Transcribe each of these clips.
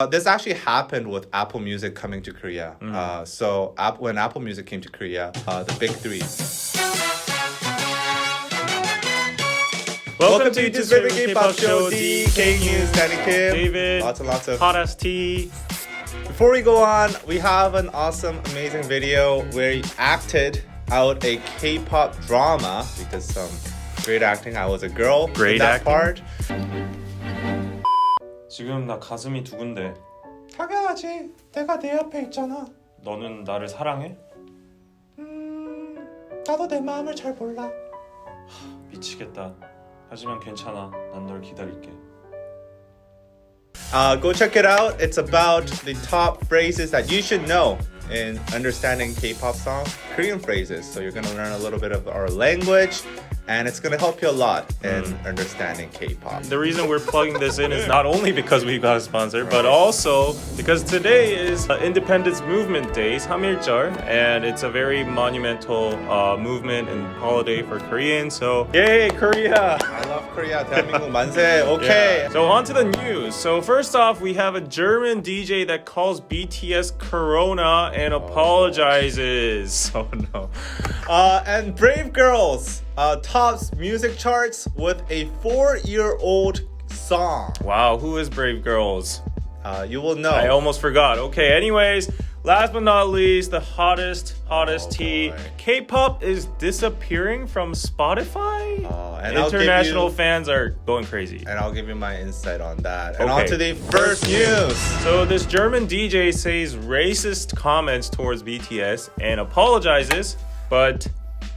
This actually happened with Apple Music coming to Korea. When Apple Music came to Korea, the big three. Welcome to YouTube's favorite K-pop show, DK News. Danny Kim, David, lots and lots of hot ass tea. Before we go on, we have an awesome, amazing video where he acted out a K-pop drama because some great acting. I was a girl. Great in that acting? part. 지금 나 가슴이 두근데. 당연하지. 내가 내 옆에 있잖아. 너는 나를 사랑해? 나도 내 마음을 잘 몰라. 미치겠다. 하지만 괜찮아. 난 널 기다릴게. Go check it out. It's about the top phrases that you should know in understanding K-pop songs, Korean phrases. So you're gonna learn a little bit of our language, and it's gonna help you a lot in understanding K-pop. The reason we're plugging this in is not only because we got a sponsor, but also because today is Independence Movement Day, 3.1절, and it's a very monumental movement and holiday for Koreans. So, yay, Korea! I love Korea. 대한민국 만세. Okay. Yeah. So on to the news. So first off, we have a German DJ that calls BTS Corona and apologizes. Oh no. And Brave Girls tops music charts with a 4-year-old song. Wow, who is Brave Girls? You will know. I almost forgot. Okay, anyways, last but not least, the hottest tea. boy. K-pop is disappearing from Spotify? And I'll give International you- fans are going crazy. And I'll give you my insight on that. And Okay. on to the first news. So this German DJ says racist comments towards BTS and apologizes, but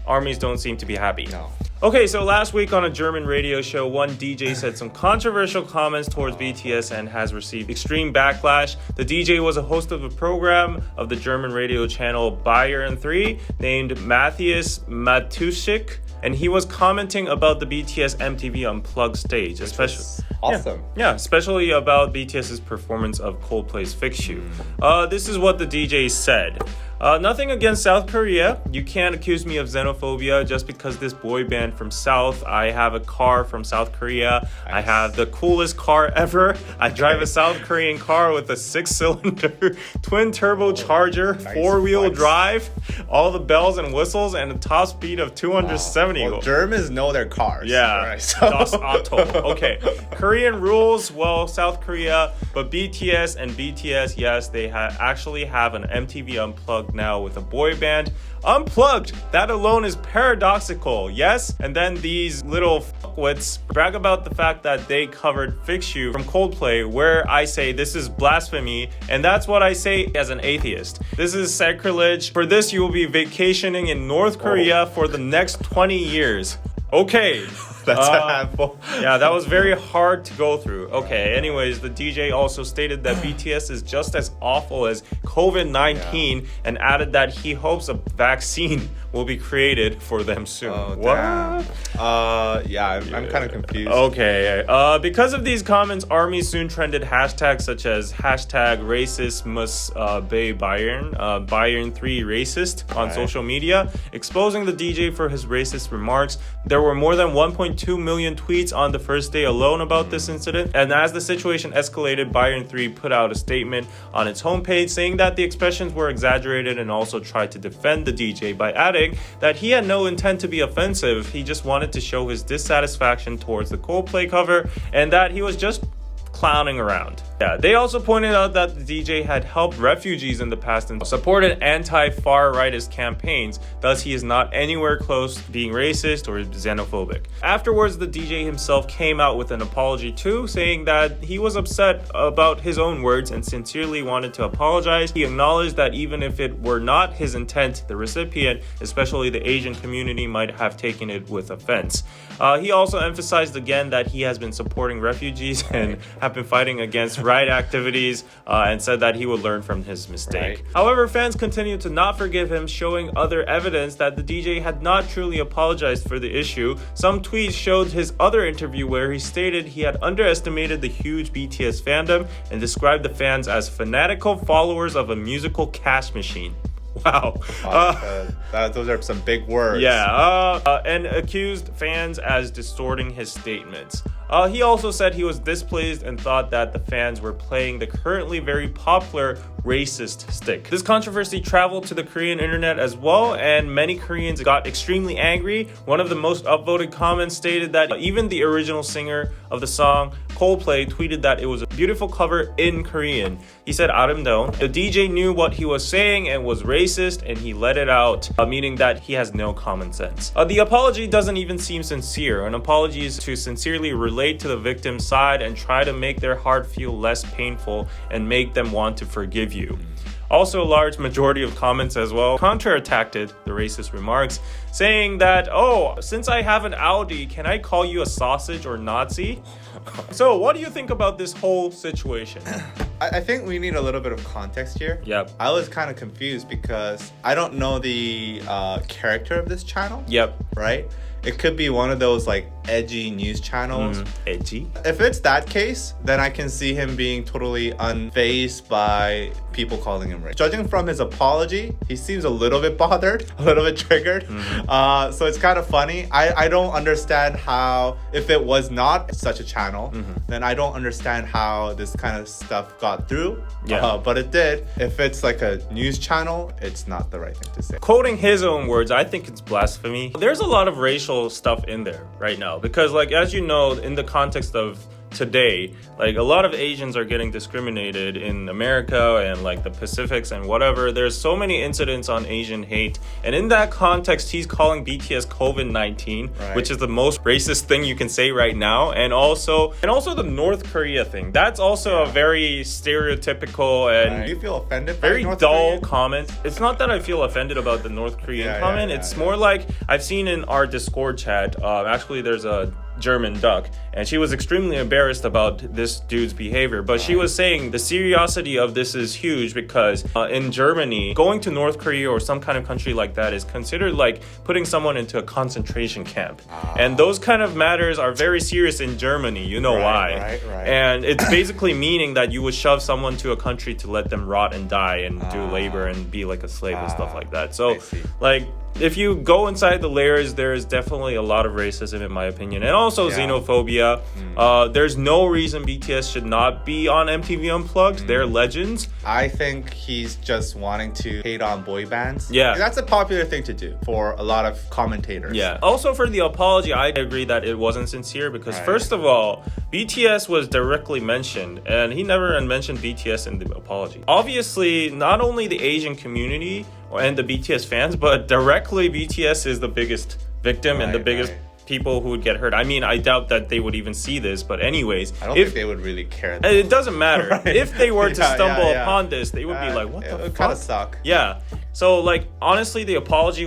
armies don't seem to be happy. No. Okay, so last week on a German radio show, one DJ said some controversial comments towards BTS and has received extreme backlash. The DJ was a host of a program of the German radio channel Bayern 3 named Matthias Matuschik, and he was commenting about the BTS MTV Unplugged stage, especially Awesome. Yeah, especially about BTS's performance of Coldplay's Fix You. This is what the DJ said. Nothing against South Korea. You can't accuse me of xenophobia just because this boy band from South. I have a car from South Korea. I have the coolest car ever. I drive a South Korean car with a 6-cylinder twin turbocharger, 4-wheel flex. drive, all the bells and whistles, and a top speed of 270. Well, Germans know their cars. Yeah, Right, so- Das Auto. Okay, Korean rules, well, South Korea, but BTS and BTS, yes, they actually have an MTV Unplugged now with a boy band. Unplugged, that alone is paradoxical, yes? And then these little fuckwits brag about the fact that they covered Fix You from Coldplay, where I say this is blasphemy, and that's what I say as an atheist. This is sacrilege. For this, you will be vacationing in North Korea for the next 20 years. Okay. That's a handful. Yeah, that was very hard to go through. Okay, anyways, the DJ also stated that BTS is just as awful as COVID-19 and added that he hopes a vaccine will be created for them soon. Oh, What? damn. I'm kind of confused. Okay, because of these comments, ARMY soon trended hashtags such as hashtag racist must be Bayern, Bayern 3 racist on social media, exposing the DJ for his racist remarks. There were more than 1.2 million tweets on the first day alone about this incident, and as the situation escalated, Bayern 3 put out a statement on its homepage saying that the expressions were exaggerated and also tried to defend the DJ by adding that he had no intent to be offensive. He just wanted to show his dissatisfaction towards the Coldplay cover and that he was just clowning around. Yeah, they also pointed out that the DJ had helped refugees in the past and supported anti-far rightist campaigns, thus he is not anywhere close to being racist or xenophobic. Afterwards, the DJ himself came out with an apology too, saying that he was upset about his own words and sincerely wanted to apologize. He acknowledged that even if it were not his intent, the recipient, especially the Asian community, might have taken it with offense. He also emphasized again that he has been supporting refugees and have been fighting against right activities and said that he would learn from his mistake. Right. However, fans continued to not forgive him, showing other evidence that the DJ had not truly apologized for the issue. Some tweets showed his other interview where he stated he had underestimated the huge BTS fandom and described the fans as fanatical followers of a musical cash machine. Wow. Those are some big words. Yeah, and accused fans as distorting his statements. He also said he was displeased and thought that the fans were playing the currently very popular racist stick. This controversy traveled to the Korean internet as well, and many Koreans got extremely angry. One of the most upvoted comments stated that even the original singer of the song, Coldplay, tweeted that it was a beautiful cover in Korean. He said 아름다운. The DJ knew what he was saying and was racist, and he let it out, meaning that he has no common sense. The apology doesn't even seem sincere. An apology is to sincerely relate to the victim's side and try to make their heart feel less painful and make them want to forgive you. Also, a large majority of comments as well counterattacked the racist remarks, saying that, oh, since I have an Audi, can I call you a sausage or Nazi? So, what do you think about this whole situation? I think we need a little bit of context here. Yep. I was kind of confused because I don't know the character of this channel. Yep. Right? It could be one of those like edgy news channels. Edgy? If it's that case, then I can see him being totally unfazed by people calling him racist. Judging from his apology, he seems a little bit bothered, a little bit triggered. So it's kind of funny. I don't understand how, if it was not such a channel, then I don't understand how this kind of stuff got through. Yeah. But it did. If it's like a news channel, it's not the right thing to say. Quoting his own words, I think it's blasphemy. There's a lot of racial stuff in there right now because, like, as you know, in the context of today, like, a lot of Asians are getting discriminated in America and like the Pacifics and whatever. There's so many incidents on Asian hate, and in that context, he's calling BTS COVID-19, Right. which is the most racist thing you can say right now. And also the North Korea thing. That's also a very stereotypical and Do you feel offended by very North dull Korea? comment. It's not that I feel offended about the North Korean Yeah, comment. yeah, It's yeah. more like I've seen in our Discord chat. Actually, there's a German duck, and she was extremely embarrassed about this dude's behavior. But she was saying the seriosity of this is huge because in Germany, going to North Korea or some kind of country like that is considered like putting someone into a concentration camp. And those kind of matters are very serious in Germany. You know why. Right. And it's basically meaning that you would shove someone to a country to let them rot and die and do labor and be like a slave and stuff like that. I So, see. like, if you go inside the layers, there is definitely a lot of racism in my opinion, and also xenophobia. There's no reason BTS should not be on MTV Unplugged. They're legends. I think he's just wanting to hate on boy bands. Yeah. That's a popular thing to do for a lot of commentators. Yeah. Also, for the apology, I agree that it wasn't sincere because, Right. first of all, BTS was directly mentioned, and he never mentioned BTS in the apology. Obviously, not only the Asian community and the BTS fans, but directly BTS is the biggest victim and the Right, biggest people who would get hurt. I mean, I doubt that they would even see this, but anyways, I don't think they would really care. and it doesn't matter. Right. If they were to Yeah, stumble yeah, yeah. upon this, they would be like, what it the would fuck? kind of suck. Yeah. So, like, honestly, the apology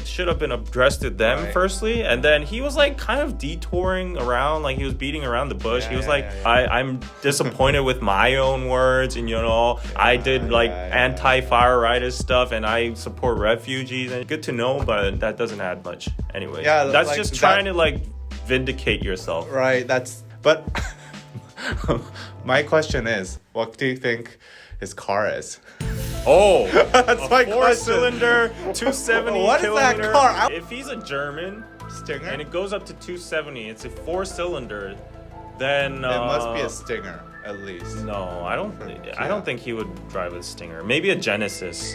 should have been addressed to them Right. firstly, and then he was like kind of detouring around, like he was beating around the bush. He was like, I'm disappointed with my own words, and I did like anti-fire rightist stuff, and I support refugees, and good to know, but that doesn't add much. Anyway, Yeah, that's like just trying to like vindicate yourself. Right. But my question is, what do you think his car is? Oh, That's my question. four-cylinder, 270 What is that kilometer. car? If he's a German Stinger? and it goes up to 270, it's a four-cylinder, then It must be a Stinger, at least. No, I don't think he would drive a Stinger. Maybe a Genesis.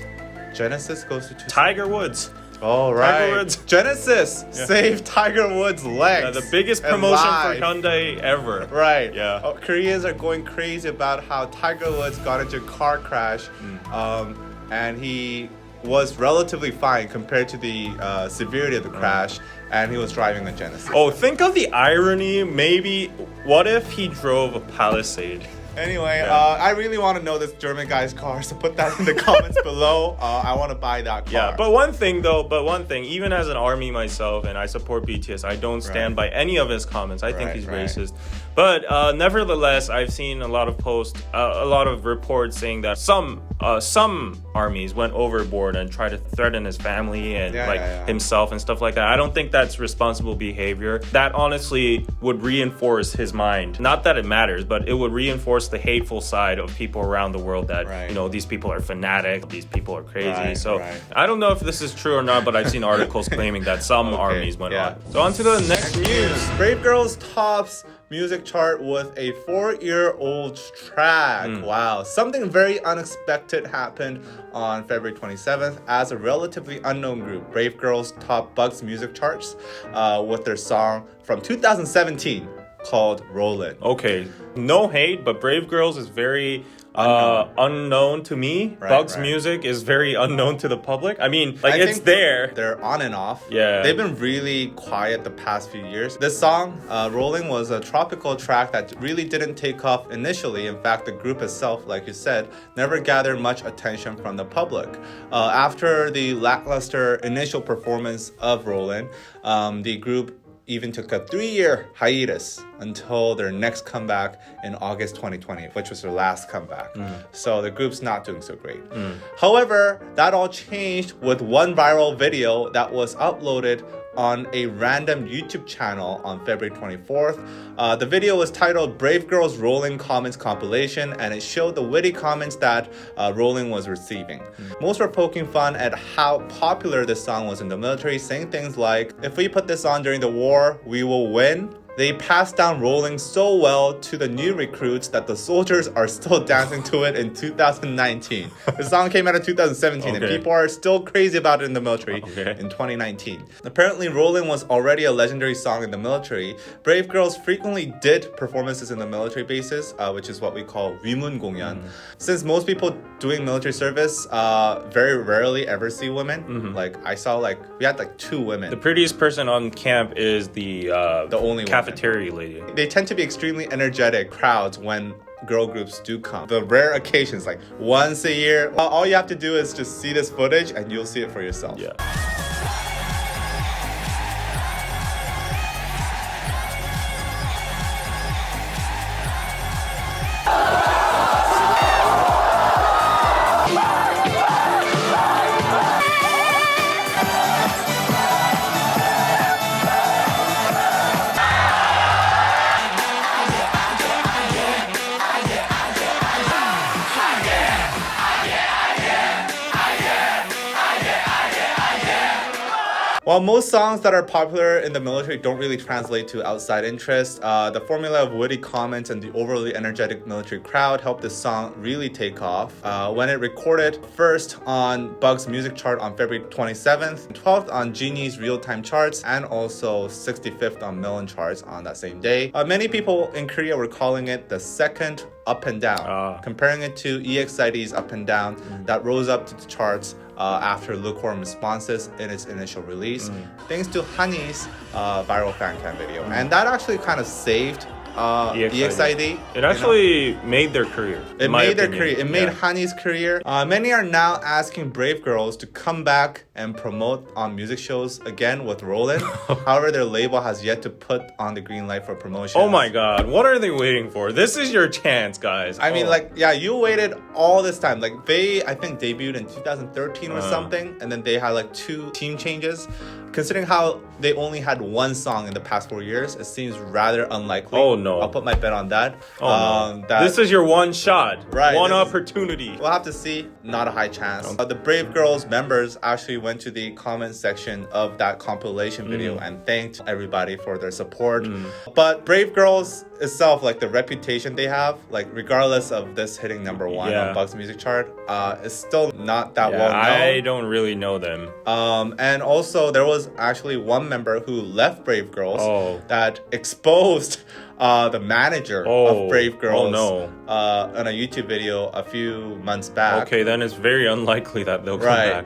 Genesis goes to 270. Tiger Woods. Oh, right. Tiger Woods. Genesis saved Tiger Woods' legs. The biggest and promotion life. for Hyundai ever. Right. Yeah. Koreans are going crazy about how Tiger Woods got into a car crash, and he was relatively fine compared to the severity of the crash, and he was driving a Genesis. Oh, think of the irony. Maybe, what if he drove a Palisade? Anyway, I really want to know this German guy's car, so put that in the comments below. I want to buy that car. Yeah, but one thing, even as an ARMY myself, and I support BTS, I don't stand by any of his comments. I think he's racist. But nevertheless, I've seen a lot of posts, a lot of reports saying that some armies went overboard and tried to threaten his family and himself and stuff like that. I don't think that's responsible behavior. That honestly would reinforce his mind. Not that it matters, but it would reinforce the hateful side of people around the world that, these people are fanatic, these people are crazy. I don't know if this is true or not, but I've seen articles claiming that some armies went on. So on to the next news. Brave Girls tops music chart with a 4-year-old track. Wow. Something very unexpected happened on February 27th as a relatively unknown group, Brave Girls, topped Bugs music charts with their song from 2017 called Rollin. Okay, no hate, but Brave Girls is very unknown to me. Bugs music is very unknown to the public. I mean, like, it's there. They're on and off. Yeah. They've been really quiet the past few years. This song, Rolling, was a tropical track that really didn't take off initially. In fact, the group itself, like you said, never gathered much attention from the public. After the lackluster initial performance of Rollin, the group even took a 3-year hiatus until their next comeback in August 2020, which was their last comeback. So the group's not doing so great. However, that all changed with one viral video that was uploaded on a random YouTube channel on February 24th. The video was titled Brave Girls Rolling Comments Compilation, and it showed the witty comments that Rolling was receiving. Most were poking fun at how popular this song was in the military, saying things like, "If we put this on during the war, we will win." They passed down Rolling so well to the new recruits that the soldiers are still dancing to it in 2019. The song came out in 2017 and people are still crazy about it in the military in 2019. Apparently, Rolling was already a legendary song in the military. Brave Girls frequently did performances in the military bases, which is what we call 위문 공연. Since most people doing military service very rarely ever see women, like I saw we had 2 women. The prettiest person on camp is the only cafeteria lady. They tend to be extremely energetic crowds when girl groups do come. The rare occasions, like once a year, all you have to do is just see this footage and you'll see it for yourself. Yeah. While most songs that are popular in the military don't really translate to outside interest, the formula of witty comments and the overly energetic military crowd helped this song really take off. When it recorded first on Bugs music chart on February 27th, 12th on Genie's real-time charts, and also 65th on Melon charts on that same day. Many people in Korea were calling it the second Up and Down, comparing it to EXID's Up and Down that rose up to the charts after lukewarm responses in its initial release, thanks to Hani's viral fan cam video. And that actually kind of saved EXID. It actually made their career. It made their career. It made Hani's career. Many are now asking Brave Girls to come back and promote on music shows again with Rollin. However, their label has yet to put on the green light for promotion. Oh my god, what are they waiting for? This is your chance, guys. I mean, you waited all this time. They, I think, debuted in 2013 or something, and then they had 2 team changes. Considering how they only had 1 song in the past 4 years, it seems rather unlikely. Oh no. I'll put my bet on that. No. This is your one shot. Right. One opportunity. We'll have to see. Not a high chance. The Brave Girls members actually went to the comment section of that compilation video and thanked everybody for their support. But Brave Girls itself, the reputation they have, regardless of this hitting number 1 on Bugs music chart, is still not that well known. I don't really know them. And also there was actually one member who left Brave Girls that exposed the manager of Brave Girls on a YouTube video a few months back. Okay, then it's very unlikely that they'll come back.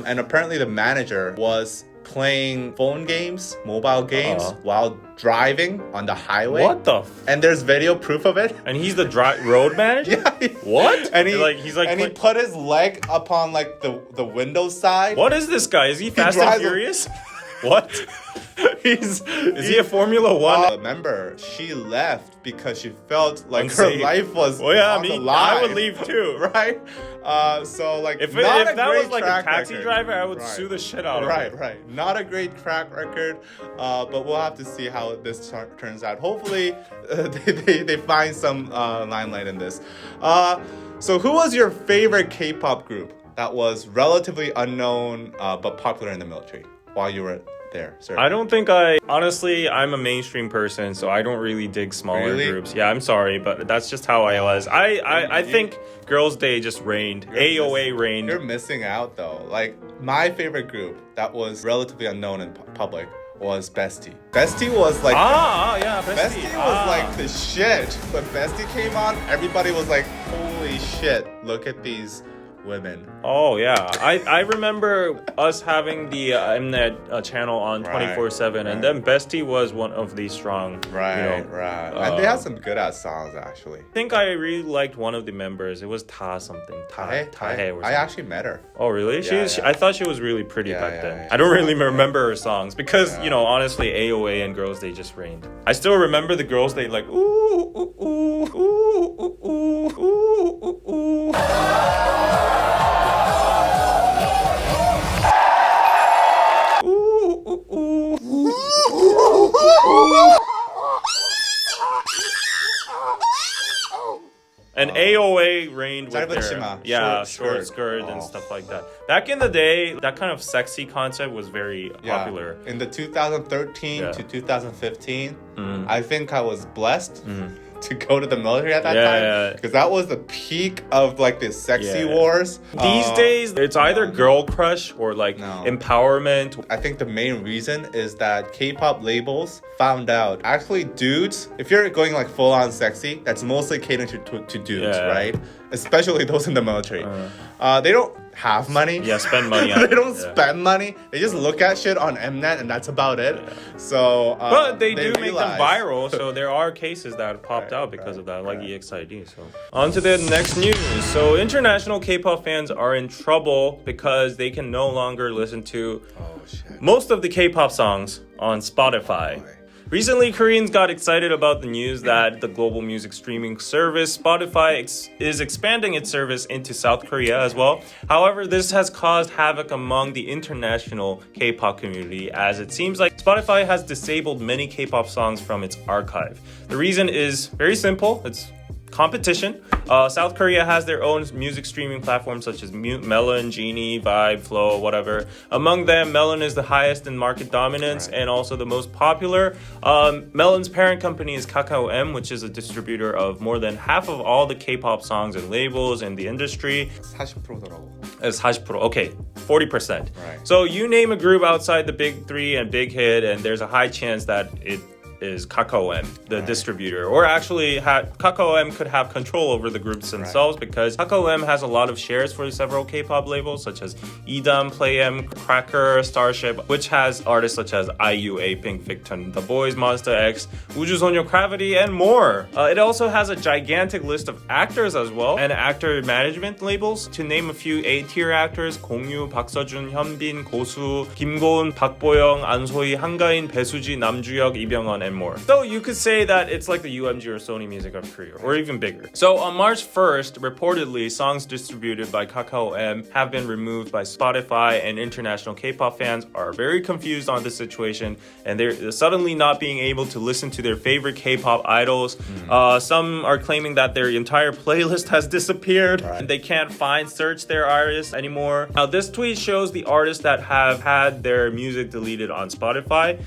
And apparently the manager was playing phone games, mobile games, while driving on the highway. What the and there's video proof of it. And he's the road manager? What? And he put his leg up on the window side. What is this guy? Is he Fast and Furious? What? Is he a Formula One? Remember, she left because she felt unsafe. Her life was on the line. I would leave too. Right? If that was a taxi driver, I would sue the shit out of him. Right. Not a great track record, but we'll have to see how this turns out. Hopefully, they find some limelight in this. So who was your favorite K-pop group that was relatively unknown but popular in the military while you were there, sir? I don't think honestly, I'm a mainstream person, so I don't really dig smaller Really? groups. Yeah, I'm sorry, but that's just how I was. I think Girls' Day just reigned. AOA reigned. You're missing out though. Like my favorite group that was relatively unknown in public was Bestie. Bestie was like yeah, Bestie was like the shit. When Bestie came on, everybody was like, holy shit, look at these women. Oh yeah, I remember us having the Mnet channel on 24/7, and then Bestie was one of the strong. Right. And they had some good ass songs actually. I think I really liked one of the members. It was Ta something. Tae or something. I actually met her. Oh really? Yeah. I thought she was really pretty back then. Yeah. I don't really remember her songs because honestly, AOA and Girls' Day just reigned. I still remember the Girls' Day like ooh ooh ooh ooh ooh ooh ooh ooh. And AOA reigned with their short skirt and stuff like that. Back in the day, that kind of sexy concept was very popular. In the 2013 to 2015, I think I was blessed to go to the military at that time because that was the peak of like the sexy wars. These days, it's either girl crush or like empowerment. I think the main reason is that K-pop labels found out actually dudes, if you're going like full on sexy, that's mostly catering to dudes, right? Especially those in the military. They don't have money. Yeah, spend money on They don't spend money. They just look at shit on Mnet and that's about it. So but they do make them viral, so there are cases that have popped out because of that, like EXID. So on to the next news. So international K-pop fans are in trouble because they can no longer listen to most of the K-pop songs on Spotify. Recently, Koreans got excited about the news that the global music streaming service Spotify is expanding its service into South Korea as well. However, this has caused havoc among the international K-pop community, as it seems like Spotify has disabled many K-pop songs from its archive. The reason is very simple. It's competition. South Korea has their own music streaming platforms such as Melon, Genie, Vibe, Flow, whatever. Among them, Melon is the highest in market dominance and also the most popular. Melon's parent company is Kakao M, which is a distributor of more than half of all the K-pop songs and labels in the industry. 40%더라고. It's 40%. Okay, 40%. Right. So you name a group outside the big three and big hit, and there's a high chance that it is Kakao M, the distributor. Or actually, Kakao M could have control over the groups themselves because Kakao M has a lot of shares for several K-pop labels such as Edam, Play M, Cracker, Starship, which has artists such as IU, A-Pink, Victon, The Boys, Monsta X, 우주소녀 Gravity, and more. It also has a gigantic list of actors as well and actor management labels. To name a few A-tier actors, 공유, 박서준, 현빈, 고수, 김고은, 박보영, 안소희, 한가인, 배수지, 남주혁, 이병헌, and more. So you could say that it's like the UMG or Sony Music of Korea, or even bigger. So on March 1st, reportedly, songs distributed by Kakao M have been removed by Spotify, and international K-pop fans are very confused on this situation, and they're suddenly not being able to listen to their favorite K-pop idols. Some are claiming that their entire playlist has disappeared, and they can't search their artists anymore. Now, this tweet shows the artists that have had their music deleted on Spotify.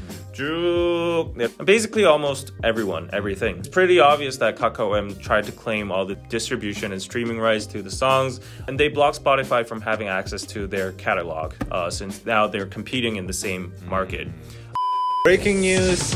Basically almost everything. It's pretty obvious that Kakao M tried to claim all the distribution and streaming rights to the songs, and they blocked Spotify from having access to their catalog, since now they're competing in the same market. Breaking news,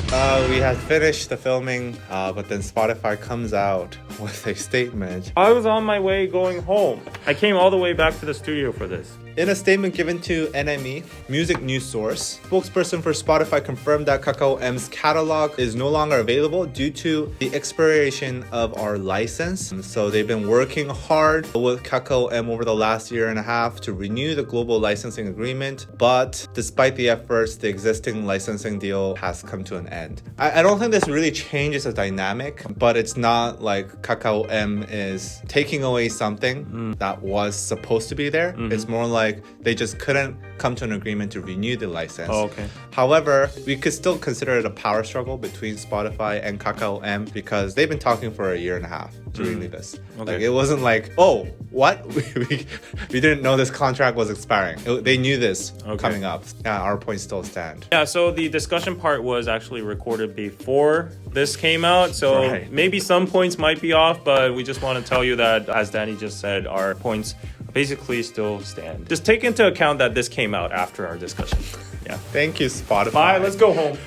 we had finished the filming, but then Spotify comes out with a statement. I was on my way going home. I came all the way back to the studio for this. In a statement given to NME, music news source, spokesperson for Spotify confirmed that Kakao M's catalog is no longer available due to the expiration of our license. So they've been working hard with Kakao M over the last year and a half to renew the global licensing agreement. But despite the efforts, the existing licensing deal has come to an end. I don't think this really changes the dynamic, but it's not like Kakao M is taking away something that was supposed to be there. It's more like they just couldn't come to an agreement to renew the license. Oh, okay. However, we could still consider it a power struggle between Spotify and Kakao M because they've been talking for a year and a half to renew this. Okay. Like, it wasn't like, oh, what? we didn't know this contract was expiring. They knew this coming up. Yeah, our points still stand. Yeah, so the discussion part was actually recorded before this came out, so maybe some points might be off, but we just want to tell you that, as Danny just said, our points basically still stand. Just take into account that this came out after our discussion. Yeah. Thank you, Spotify. Bye, let's go home.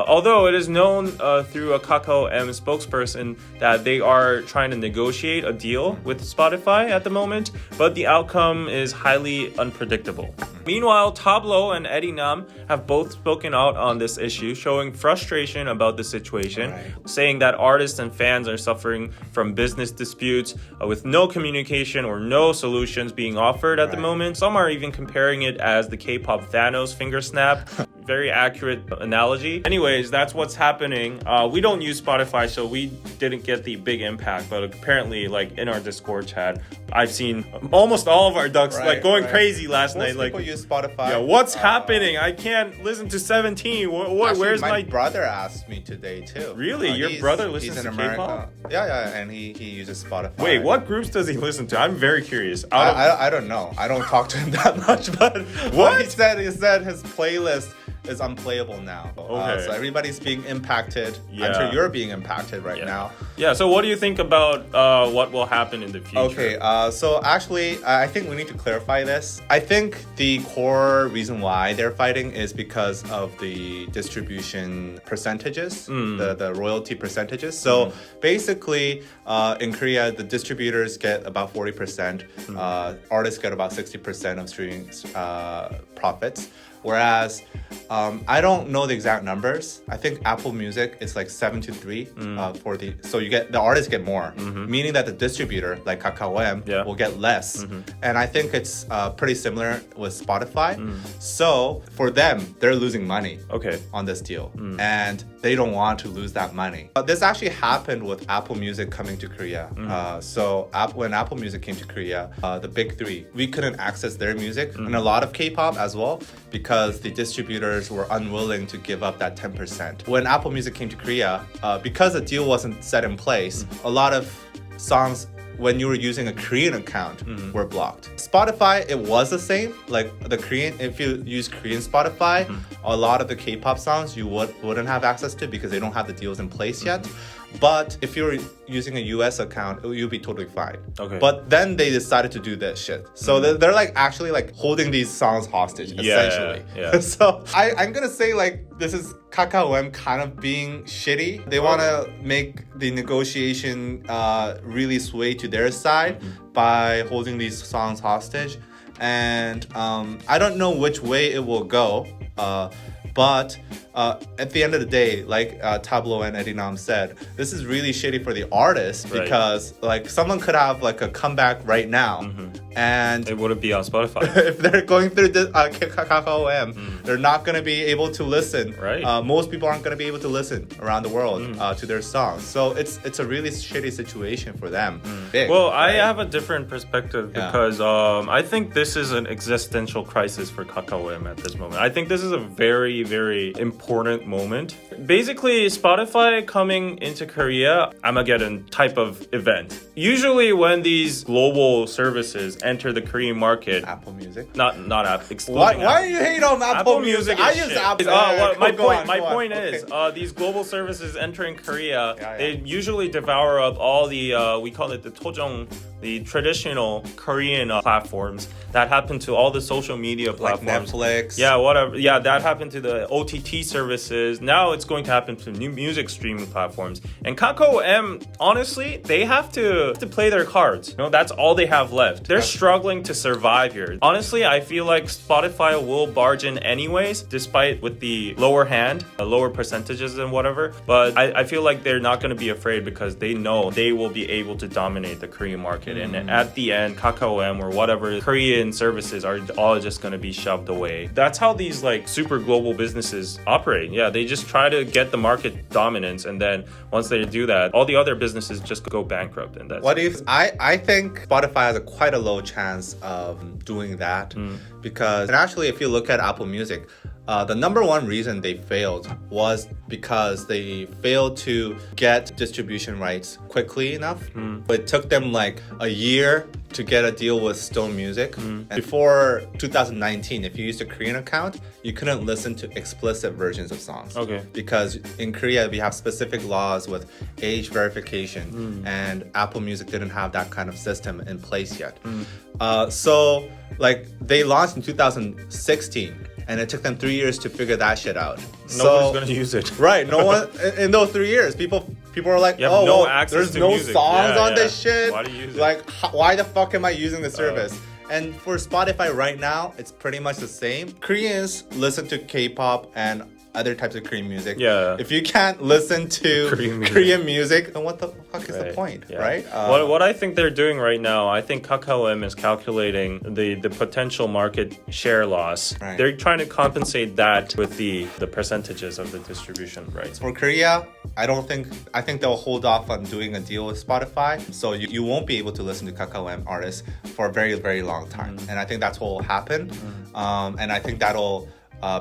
Although it is known through a Kakao M spokesperson that they are trying to negotiate a deal with Spotify at the moment, but the outcome is highly unpredictable. Meanwhile, Tablo and Eddie Nam have both spoken out on this issue, showing frustration about the situation, saying that artists and fans are suffering from business disputes with no communication or no solutions being offered at the moment. Some are even comparing it as the K-pop Thanos finger snap. Very accurate analogy. Anyways, that's what's happening. We don't use Spotify, so we didn't get the big impact, but apparently, like, in our Discord chat, I've seen almost all of our ducks going crazy last night. Most people use Spotify. Yeah, what's happening? I can't listen to 17. Where's my brother asked me today too. Really? Your brother listens in to America. K-pop? Yeah, and he uses Spotify. Wait, what groups does he listen to? I'm very curious. I don't know. I don't talk to him that much, but what he said is that his playlist is unplayable now. Okay. So everybody's being impacted. I'm sure you're being impacted right now. Yeah, so what do you think about what will happen in the future? Okay, so actually, I think we need to clarify this. I think the core reason why they're fighting is because of the distribution percentages, the royalty percentages. So basically, in Korea, the distributors get about 40%, artists get about 60% of streaming profits. Whereas, I don't know the exact numbers. I think Apple Music is like 7-3 for so you get the artists get more, meaning that the distributor like Kakao M will get less. And I think it's pretty similar with Spotify. So for them, they're losing money on this deal, and they don't want to lose that money. This actually happened with Apple Music coming to Korea. So when Apple Music came to Korea, the big three, we couldn't access their music and a lot of K-pop as well, because the distributors were unwilling to give up that 10%. When Apple Music came to Korea, because the deal wasn't set in place, a lot of songs when you were using a Korean account were blocked. Spotify, it was the same. Like the Korean, if you use Korean Spotify, a lot of the K-pop songs you wouldn't have access to because they don't have the deals in place yet. But if you're using a US account, you'll be totally fine. But then they decided to do this shit. So they're like actually like holding these songs hostage, essentially. So I'm gonna say like this is Kakao M kind of being shitty. They want to make the negotiation really sway to their side by holding these songs hostage. And I don't know which way it will go. But at the end of the day, like Tablo and Eddie Nam said, this is really shitty for the artist because like someone could have like a comeback right now, and it wouldn't be on Spotify. If they're going through this Kakao M, they're not going to be able to listen. Most people aren't going to be able to listen around the world to their songs. So it's a really shitty situation for them. I have a different perspective because I think this is an existential crisis for Kakao M at this moment. I think this is a very, very important moment. Basically, Spotify coming into Korea, Armageddon type of event. Usually when these global services enter the Korean market, Apple Music, not Apple. Why do you hate on Apple Music? I use Apple. My point is, these global services entering Korea, they usually devour up all the we call it the tojong, the traditional Korean platforms that happen to all the social media platforms, like Netflix. Yeah, whatever. Yeah, that happened to the OTT services. Now it's going to happen to new music streaming platforms. And Kakao M, honestly, they have to play their cards. You know, that's all they have left. They're struggling to survive here. Honestly, I feel like Spotify will barge in anyways, despite with the lower hand, lower percentages and whatever. But I feel like they're not going to be afraid because they know they will be able to dominate the Korean market. And at the end, Kakao M or whatever Korean services are all just going to be shoved away. That's how these like super global businesses operate. Yeah, they just try to to get the market dominance, and then once they do that, all the other businesses just go bankrupt, and that's What do you? I think Spotify has quite a low chance of doing that because, and actually, if you look at Apple Music, the number one reason they failed was because they failed to get distribution rights quickly enough. It took them like a year to get a deal with Stone Music. And before 2019, if you used a Korean account, you couldn't listen to explicit versions of songs. Okay. Because in Korea, we have specific laws with age verification, and Apple Music didn't have that kind of system in place yet. So, like, they launched in 2016. And it took them 3 years to figure that shit out. Nobody's gonna use it. Right. No one in those 3 years. People are like, You have no access there's to no music. songs Yeah, on yeah. this shit. Why do you use it? Like, why the fuck am I using the service? And for Spotify right now, it's pretty much the same. Koreans listen to K-pop and other types of Korean music. Yeah. If you can't listen to Korean music, then what the fuck is the point, Yeah. right? What I think they're doing right now, I think Kakao M is calculating the potential market share loss. Right. They're trying to compensate that with the percentages of the distribution rights. For Korea, I think they'll hold off on doing a deal with Spotify. So you won't be able to listen to Kakao M artists for a very, very long time. And I think that's what will happen. And I think that'll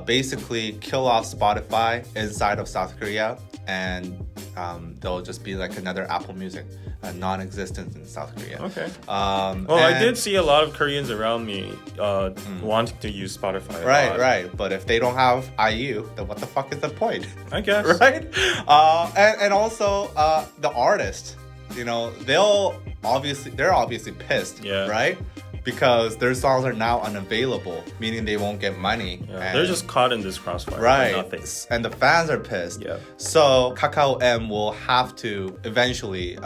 basically kill off Spotify inside of South Korea, and they'll just be like another Apple Music, non-existent in South Korea. Okay. Well, I did see a lot of Koreans around me wanting to use Spotify. Right. But if they don't have IU, then what the fuck is the point? I guess. Right? And also the artist, you know, they're obviously pissed, right? Because their songs are now unavailable, meaning they won't get money. Yeah, they're just caught in this crossfire. Right. Nothing. And the fans are pissed. Yeah. So Kakao M will have to eventually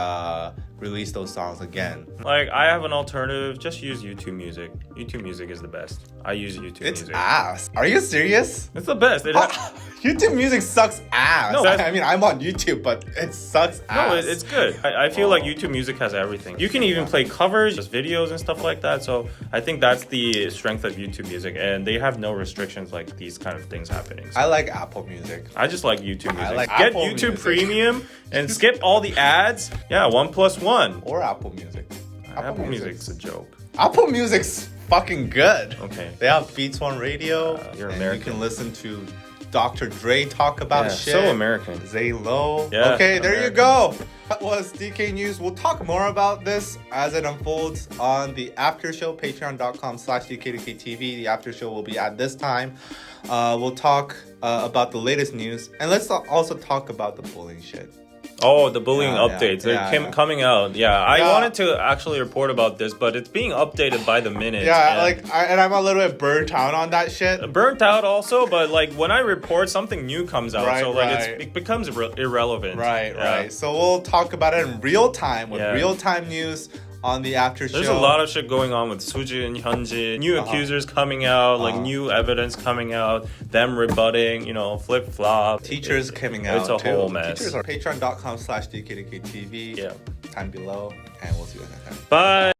release those songs again. Like, I have an alternative. Just use YouTube Music. YouTube Music is the best. I use YouTube It's Music. ass. Are you serious? It's the best. YouTube Music sucks ass. No, I mean, I'm on YouTube, but it sucks ass. No, it's good. I feel like YouTube Music has everything. You can even play covers, just videos and stuff like that. So I think that's the strength of YouTube Music, and they have no restrictions like these kind of things happening. So I like Apple Music. I just like YouTube Music. like Get Apple YouTube Music. Premium and skip all the ads. Yeah, 1+1. Or Apple Music. Apple Music's a joke. Apple Music's fucking good. Okay. They have Beats One Radio. You're and American. You can listen to Dr. Dre talk about shit. So American. Zay Low. Yeah, Okay, there American. you go. That was DK News. We'll talk more about this as it unfolds on the after show, patreon.com/DKDKTV. The after show will be at this time. We'll talk about the latest news. And let's also talk about the bullying shit. Oh, the bullying Yeah, updates. yeah, They're yeah. coming out. Yeah, I Yeah. wanted to actually report about this, but it's being updated by the minute. Yeah, and and I'm a little bit burnt out on that shit. burnt out also, but like when I report, something new comes out, Right, so like right. it becomes irrelevant. Right, Yeah. right. So we'll talk about it in real time with Yeah. real time news on the after show. There's a lot of shit going on with Suji and Hyunjin, new accusers coming out, like new evidence coming out, them rebutting, flip flop. teachers coming out. It's a too. whole mess. Teachers are patreon.com/DKDKTV. Yeah. Time below, and we'll see you next time. Bye.